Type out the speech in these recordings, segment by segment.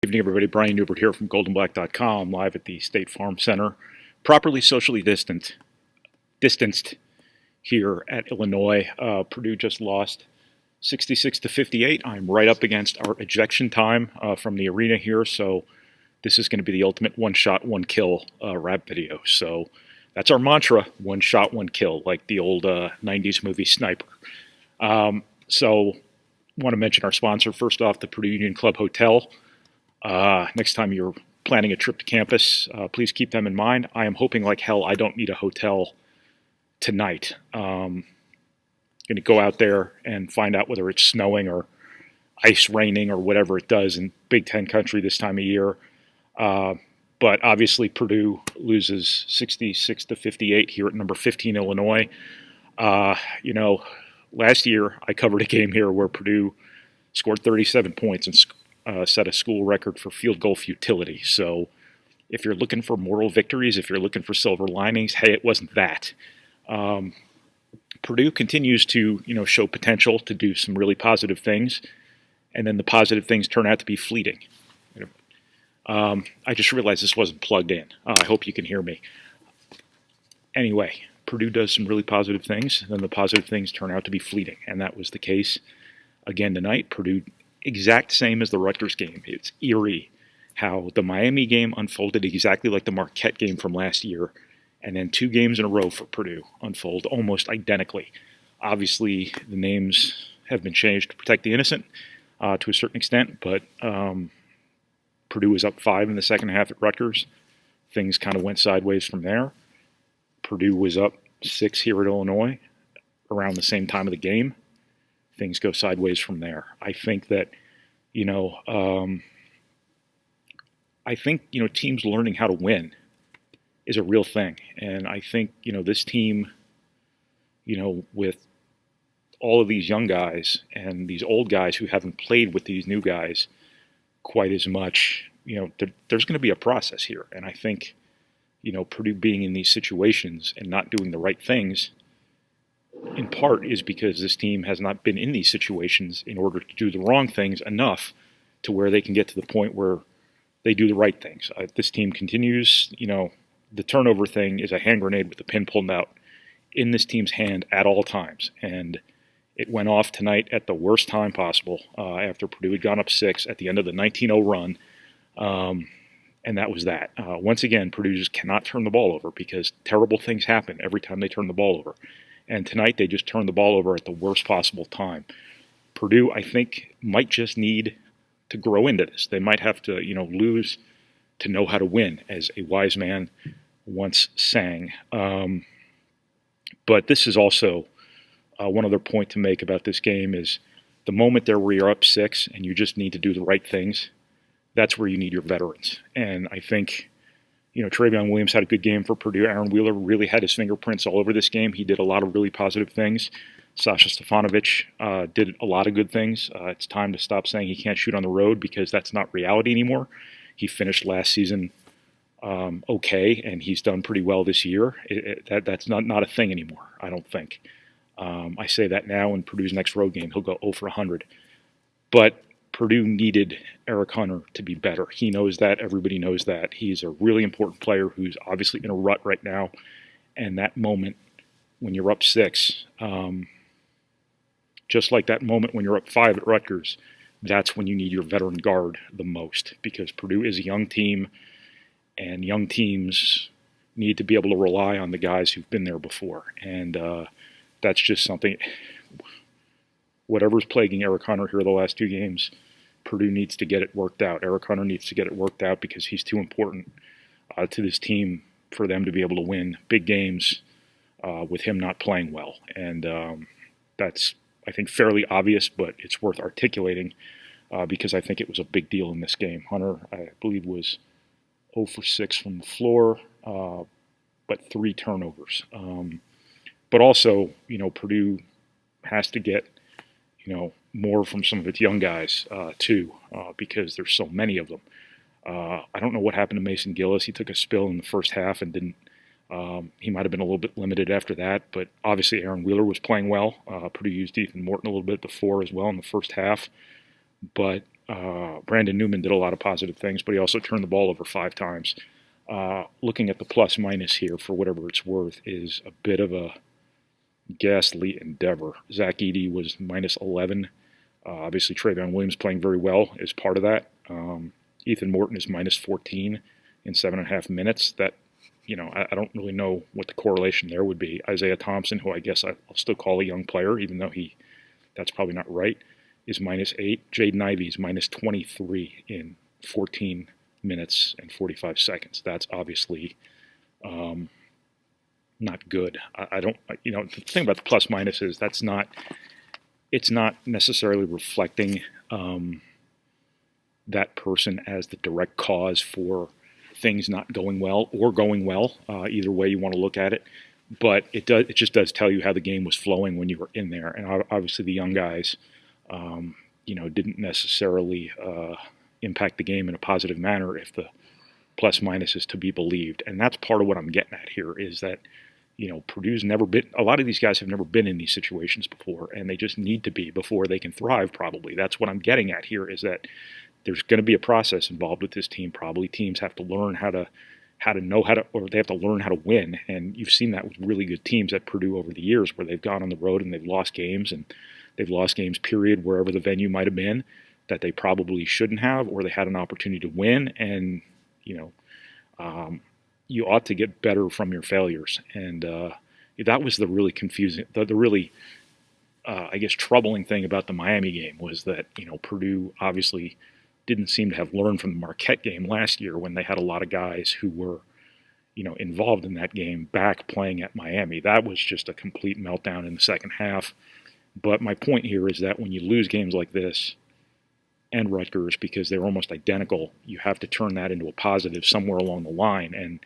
Good evening, everybody. Brian Neubert here from goldenblack.com, live at the State Farm Center, properly socially distanced here at Illinois. Purdue just lost 66-58. I'm right up against our ejection time from the arena here, so this is going to be the ultimate one-shot, one-kill rap video. So that's our mantra: one shot, one kill, like the old 90s movie Sniper. So want to mention our sponsor first off, the Purdue Union Club Hotel. Next time you're planning a trip to campus, please keep them in mind. I am hoping like hell I don't need a hotel tonight. Going to go out there and find out whether it's snowing or ice raining or whatever it does in Big Ten country this time of year. But obviously Purdue loses 66-58 here at number 15 Illinois. Last year I covered a game here where Purdue scored 37 points and set a school record for field goal futility. So if you're looking for moral victories, if you're looking for silver linings, hey, it wasn't that. Purdue continues to, show potential to do some really positive things, and then the positive things turn out to be fleeting. I just realized this wasn't plugged in. I hope you can hear me. Anyway, Purdue does some really positive things, and then the positive things turn out to be fleeting, and that was the case again tonight. Purdue, exact same as the Rutgers game. It's eerie how the Miami game unfolded exactly like the Marquette game from last year, and then 2 games in a row for Purdue unfold almost identically. Obviously, the names have been changed to protect the innocent to a certain extent, but Purdue was up 5 in the second half at Rutgers. Things kind of went sideways from there. Purdue was up 6 here at Illinois around the same time of the game. Things go sideways from there. I think that, teams learning how to win is a real thing. And I think, this team, with all of these young guys and these old guys who haven't played with these new guys quite as much, there's going to be a process here. And I think, Purdue being in these situations and not doing the right things, in part, is because this team has not been in these situations in order to do the wrong things enough to where they can get to the point where they do the right things. This team continues, the turnover thing is a hand grenade with the pin pulled out in this team's hand at all times. And it went off tonight at the worst time possible after Purdue had gone up 6 at the end of the 19-0 run. And that was that. Once again, Purdue just cannot turn the ball over because terrible things happen every time they turn the ball over. And tonight they just turned the ball over at the worst possible time. Purdue, I think, might just need to grow into this. They might have to, lose to know how to win, as a wise man once sang. But this is also one other point to make about this game is the moment there where you're up 6 and you just need to do the right things, that's where you need your veterans. And I think, Travion Williams had a good game for Purdue. Aaron Wheeler really had his fingerprints all over this game. He did a lot of really positive things. Sasha Stefanovic did a lot of good things. It's time to stop saying he can't shoot on the road because that's not reality anymore. He finished last season okay, and he's done pretty well this year. That's not a thing anymore, I don't think. I say that now in Purdue's next road game. He'll go 0 for 100. But Purdue needed Eric Hunter to be better. He knows that. Everybody knows that. He's a really important player who's obviously in a rut right now. And that moment when you're up 6, just like that moment when you're up 5 at Rutgers, that's when you need your veteran guard the most, because Purdue is a young team, and young teams need to be able to rely on the guys who've been there before. And that's just something. Whatever's plaguing Eric Hunter here the last 2 games, Purdue needs to get it worked out. Eric Hunter needs to get it worked out because he's too important to this team for them to be able to win big games with him not playing well. And that's, I think, fairly obvious, but it's worth articulating because I think it was a big deal in this game. Hunter, I believe, was 0 for 6 from the floor, but 3 turnovers. But also, Purdue has to get more from some of its young guys, too, because there's so many of them. I don't know what happened to Mason Gillis. He took a spill in the first half and didn't. He might have been a little bit limited after that, but obviously Aaron Wheeler was playing well. Purdue used Ethan Morton a little bit at the 4 as well in the first half. But Brandon Newman did a lot of positive things, but he also turned the ball over 5 times. Looking at the plus minus here for whatever it's worth is a bit of a ghastly endeavor. Zach Edey was minus 11. Obviously, Travion Williams playing very well is part of that. Ethan Morton is minus 14 in 7.5 minutes. That, I don't really know what the correlation there would be. Isaiah Thompson, who I guess I'll still call a young player, even though that's probably not right, is minus 8. Jaden Ivey is minus 23 in 14 minutes and 45 seconds. That's obviously not good. I don't, the thing about the plus minus is it's not necessarily reflecting that person as the direct cause for things not going well or going well, either way you want to look at it. But it just does tell you how the game was flowing when you were in there. And obviously the young guys, didn't necessarily impact the game in a positive manner if the plus minus is to be believed. And that's part of what I'm getting at here is that, Purdue's never been, a lot of these guys have never been in these situations before, and they just need to be before they can thrive, probably. That's what I'm getting at here is that there's going to be a process involved with this team. Probably teams have to learn or they have to learn how to win. And you've seen that with really good teams at Purdue over the years where they've gone on the road and they've lost games, and they've lost games, period, wherever the venue might have been that they probably shouldn't have, or they had an opportunity to win. And, you ought to get better from your failures. And that was the really confusing, the really, troubling thing about the Miami game was that, Purdue obviously didn't seem to have learned from the Marquette game last year when they had a lot of guys who were, involved in that game back playing at Miami. That was just a complete meltdown in the second half. But my point here is that when you lose games like this and Rutgers, because they're almost identical, you have to turn that into a positive somewhere along the line. And,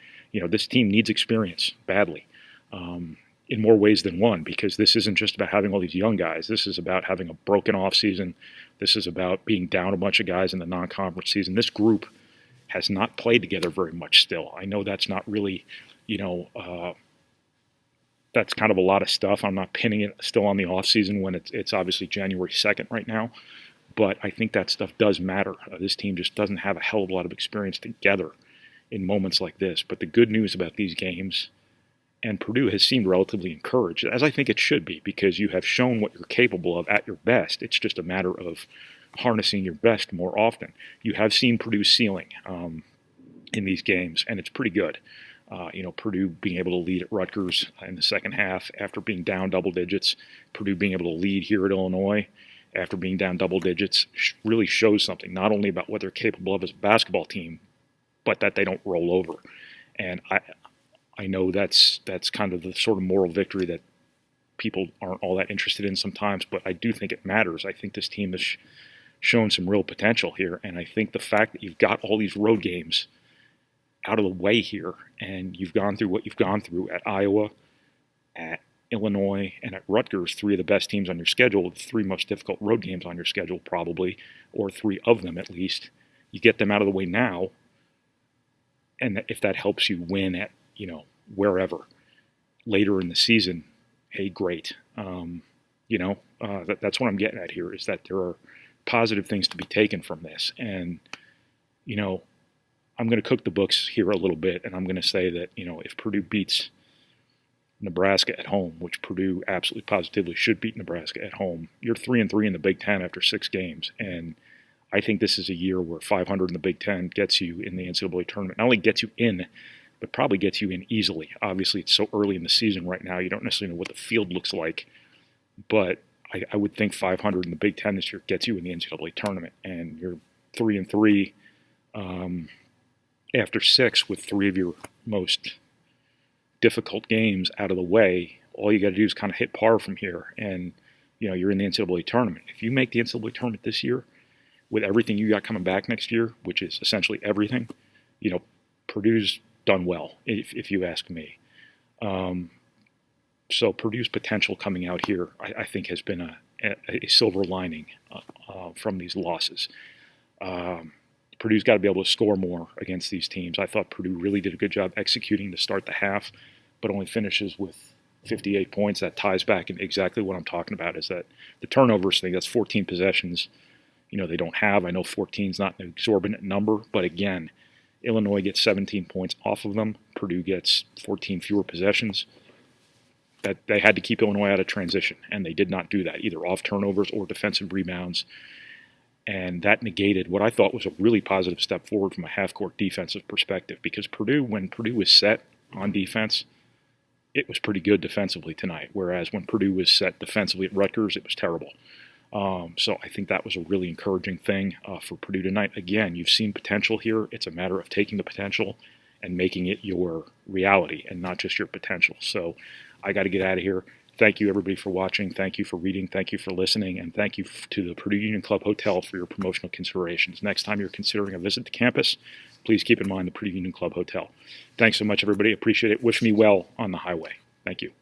this team needs experience badly in more ways than one, because this isn't just about having all these young guys. This is about having a broken off season. This is about being down a bunch of guys in the non-conference season. This group has not played together very much still. I know that's not really, that's kind of a lot of stuff. I'm not pinning it still on the off season when it's obviously January 2nd right now. But I think that stuff does matter. This team just doesn't have a hell of a lot of experience together in moments like this. But the good news about these games, and Purdue has seemed relatively encouraged, as I think it should be, because you have shown what you're capable of at your best. It's just a matter of harnessing your best more often. You have seen Purdue's ceiling in these games, and it's pretty good. Purdue being able to lead at Rutgers in the second half after being down double digits, Purdue being able to lead here at Illinois after being down double digits really shows something, not only about what they're capable of as a basketball team, but that they don't roll over. And I know that's kind of the sort of moral victory that people aren't all that interested in sometimes, but I do think it matters. I think this team has shown some real potential here, and I think the fact that you've got all these road games out of the way here, and you've gone through what you've gone through at Iowa, at Illinois, and at Rutgers, 3 of the best teams on your schedule, the 3 most difficult road games on your schedule probably, or 3 of them at least. You get them out of the way now, and if that helps you win at, wherever later in the season, hey, great. That's what I'm getting at here, is that there are positive things to be taken from this. And, I'm going to cook the books here a little bit, and I'm going to say that, if Purdue beats Nebraska at home, which Purdue absolutely positively should beat Nebraska at home, you're 3-3 in the Big Ten after 6 games. And I think this is a year where 500 in the Big Ten gets you in the NCAA tournament. Not only gets you in, but probably gets you in easily. Obviously, it's so early in the season right now, you don't necessarily know what the field looks like. But I would think 500 in the Big Ten this year gets you in the NCAA tournament. And you're 3-3 after 6 with 3 of your most difficult games out of the way. All you got to do is kind of hit par from here, and you're in the NCAA tournament. If you make the NCAA tournament this year, with everything you got coming back next year, which is essentially everything, Purdue's done well, if you ask me. So Purdue's potential coming out here, I think, has been a silver lining from these losses. Purdue's got to be able to score more against these teams. I thought Purdue really did a good job executing to start the half, but only finishes with 58 points. That ties back in exactly what I'm talking about, is that the turnovers thing, that's 14 possessions, they don't have. I know 14 is not an exorbitant number, but again, Illinois gets 17 points off of them. Purdue gets 14 fewer possessions. That they had to keep Illinois out of transition, and they did not do that, either off turnovers or defensive rebounds. And that negated what I thought was a really positive step forward from a half-court defensive perspective, because when Purdue was set on defense, it was pretty good defensively tonight, whereas when Purdue was set defensively at Rutgers, it was terrible. So I think that was a really encouraging thing for Purdue tonight. Again, you've seen potential here. It's a matter of taking the potential and making it your reality and not just your potential. So I got to get out of here. Thank you, everybody, for watching. Thank you for reading. Thank you for listening. And thank you to the Purdue Union Club Hotel for your promotional considerations. Next time you're considering a visit to campus, please keep in mind the Purdue Union Club Hotel. Thanks so much, everybody. Appreciate it. Wish me well on the highway. Thank you.